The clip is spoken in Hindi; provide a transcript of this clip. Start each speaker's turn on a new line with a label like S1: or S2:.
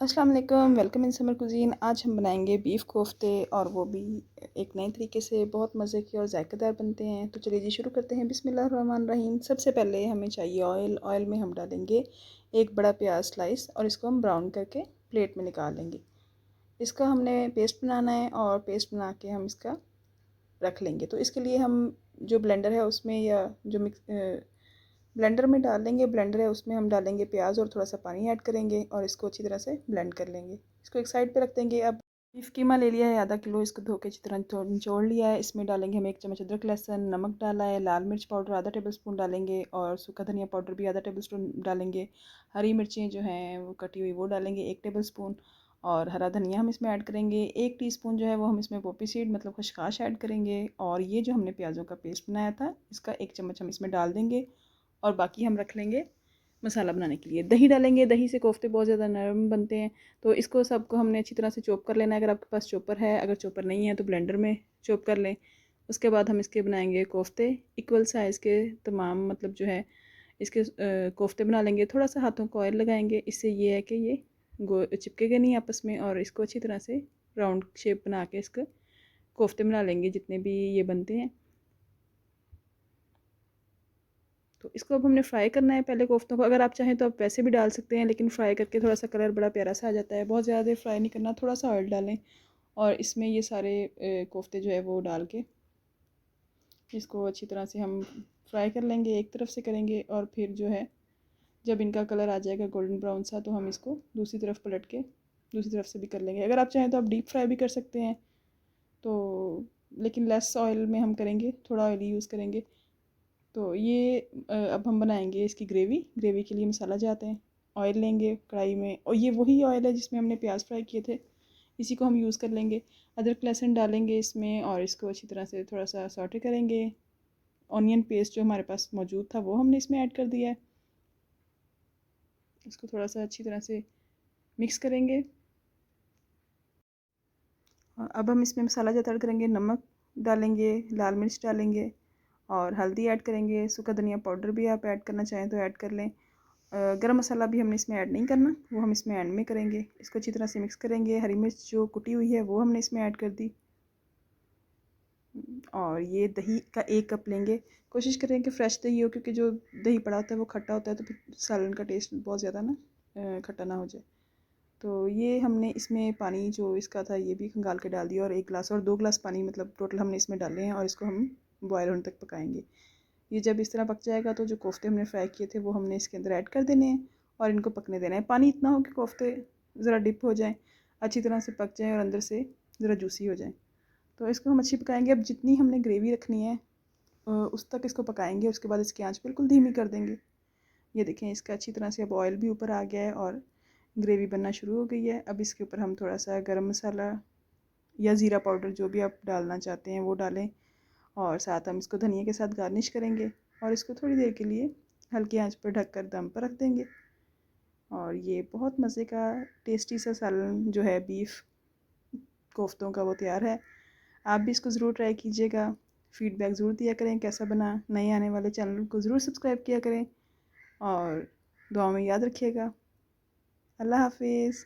S1: अस्सलाम वालेकुम, वेलकम इन समर कुज़ीन। आज हम बनाएंगे बीफ़ कोफ्ते और वो भी एक नए तरीके से। बहुत मज़े के और जायकेदार बनते हैं। तो चलिए जी शुरू करते हैं। बिस्मिल्लाहिर्रहमानिर्रहीम। सबसे पहले हमें चाहिए ऑयल। ऑयल में हम डालेंगे एक बड़ा प्याज स्लाइस और इसको हम ब्राउन करके प्लेट में निकाल लेंगे। इसका हमने पेस्ट बनाना है और पेस्ट बना के हम इसका रख लेंगे। तो इसके लिए हम जो ब्लेंडर है उसमें या जो ब्लेंडर में डाल लेंगे। ब्लेंडर है उसमें हम डालेंगे प्याज और थोड़ा सा पानी ऐड करेंगे और इसको अच्छी तरह से ब्लेंड कर लेंगे। इसको एक साइड पे रख देंगे। अब बीफ कीमा ले लिया है आधा किलो, इसको धो के अच्छी तरह निचोड़ लिया है। इसमें डालेंगे हम 1 चम्मच अदरक लहसुन, नमक डाला है, लाल मिर्च पाउडर आधा टेबल स्पून डालेंगे और सूखा धनिया पाउडर भी आधा टेबल स्पून डालेंगे। हरी मिर्चें जो हैं वो कटी हुई वो डालेंगे 1 टेबल स्पून और हरा धनिया हम इसमें ऐड करेंगे। 1 टीस्पून जो है वो हम इसमें पोपी सीड मतलब खसखस ऐड करेंगे और ये जो हमने प्याज़ों का पेस्ट बनाया था इसका 1 चम्मच हम इसमें डाल देंगे और बाकी हम रख लेंगे मसाला बनाने के लिए। दही डालेंगे। दही से कोफ्ते बहुत ज़्यादा नरम बनते हैं। तो इसको सबको हमने अच्छी तरह से चॉप कर लेना है। अगर आपके पास चॉपर है, अगर चॉपर नहीं है तो ब्लेंडर में चॉप कर लें। उसके बाद हम इसके बनाएंगे कोफ्ते। इक्वल साइज़ के तमाम मतलब जो है इसके कोफ्ते बना लेंगे। थोड़ा सा हाथों को ऑयल लगाएंगे। इससे ये है कि ये चिपकेगा नहीं आपस में और इसको अच्छी तरह से राउंड शेप बना के इसका कोफ्ते बना लेंगे जितने भी ये बनते हैं। तो इसको अब हमने फ्राई करना है पहले कोफ्तों को। अगर आप चाहें तो आप वैसे भी डाल सकते हैं, लेकिन फ्राई करके थोड़ा सा कलर बड़ा प्यारा सा आ जाता है। बहुत ज़्यादा देर फ्राई नहीं करना, थोड़ा सा ऑयल डालें और इसमें ये सारे कोफ्ते जो है वो डाल के इसको अच्छी तरह से हम फ्राई कर लेंगे। एक तरफ से करेंगे और फिर जो है जब इनका कलर आ जाएगा गोल्डन ब्राउन सा तो हम इसको दूसरी तरफ पलट के दूसरी तरफ से भी कर लेंगे। अगर आप चाहें तो आप डीप फ्राई भी कर सकते हैं, तो लेकिन लेस ऑयल में हम करेंगे, थोड़ा ऑयल यूज़ करेंगे। तो ये अब हम बनाएंगे इसकी ग्रेवी। ग्रेवी के लिए मसाला जाते हैं। ऑयल लेंगे कढ़ाई में और ये वही ऑयल है जिसमें हमने प्याज फ्राई किए थे, इसी को हम यूज़ कर लेंगे। अदरक लहसुन डालेंगे इसमें और इसको अच्छी तरह से थोड़ा सा सॉटे करेंगे। ऑनियन पेस्ट जो हमारे पास मौजूद था वो हमने इसमें ऐड कर दिया है। इसको थोड़ा सा अच्छी तरह से मिक्स करेंगे। अब हम इसमें मसाला जाता ऐड करेंगे। नमक डालेंगे, लाल मिर्च डालेंगे और हल्दी ऐड करेंगे। सूखा धनिया पाउडर भी आप ऐड करना चाहें तो ऐड कर लें। गरम मसाला भी हमने इसमें ऐड नहीं करना, वो हम इसमें एंड में करेंगे। इसको अच्छी तरह से मिक्स करेंगे। हरी मिर्च जो कुटी हुई है वो हमने इसमें ऐड कर दी और ये दही का 1 कप लेंगे। कोशिश करें कि फ़्रेश दही हो, क्योंकि जो दही पड़ा होता है वो खट्टा होता है तो फिर सालन का टेस्ट बहुत ज़्यादा ना खट्टा ना हो जाए। तो ये हमने इसमें पानी जो इसका था ये भी खंगाल के डाल दिया और 1 गिलास और 2 गिलास पानी मतलब टोटल हमने इसमें डाले हैं और इसको हम बॉयल होने तक पकाएंगे। ये जब इस तरह पक जाएगा तो जो कोफ्ते हमने फ्राई किए थे वो हमने इसके अंदर ऐड कर देने हैं और इनको पकने देना है। पानी इतना हो कि कोफ्ते ज़रा डिप हो जाएं, अच्छी तरह से पक जाएं और अंदर से ज़रा जूसी हो जाएं। तो इसको हम अच्छी पकाएंगे। अब जितनी हमने ग्रेवी रखनी है उस तक इसको पकाएंगे। उसके बाद इसकी आंच बिल्कुल धीमी कर देंगे। ये देखें इसका अच्छी तरह से अब ऑयल भी ऊपर आ गया है और ग्रेवी बनना शुरू हो गई है। अब इसके ऊपर हम थोड़ा सा गरम मसाला या ज़ीरा पाउडर जो भी आप डालना चाहते हैं वो डालें और साथ हम इसको धनिया के साथ गार्निश करेंगे और इसको थोड़ी देर के लिए हल्की आंच पर ढककर दम पर रख देंगे। और ये बहुत मज़े का टेस्टी सा सालन जो है बीफ कोफ्तों का वो तैयार है। आप भी इसको ज़रूर ट्राई कीजिएगा। फ़ीडबैक ज़रूर दिया करें कैसा बना। नए आने वाले चैनल को ज़रूर सब्सक्राइब किया करें और दुआ में याद रखिएगा। अल्लाह हाफिज़।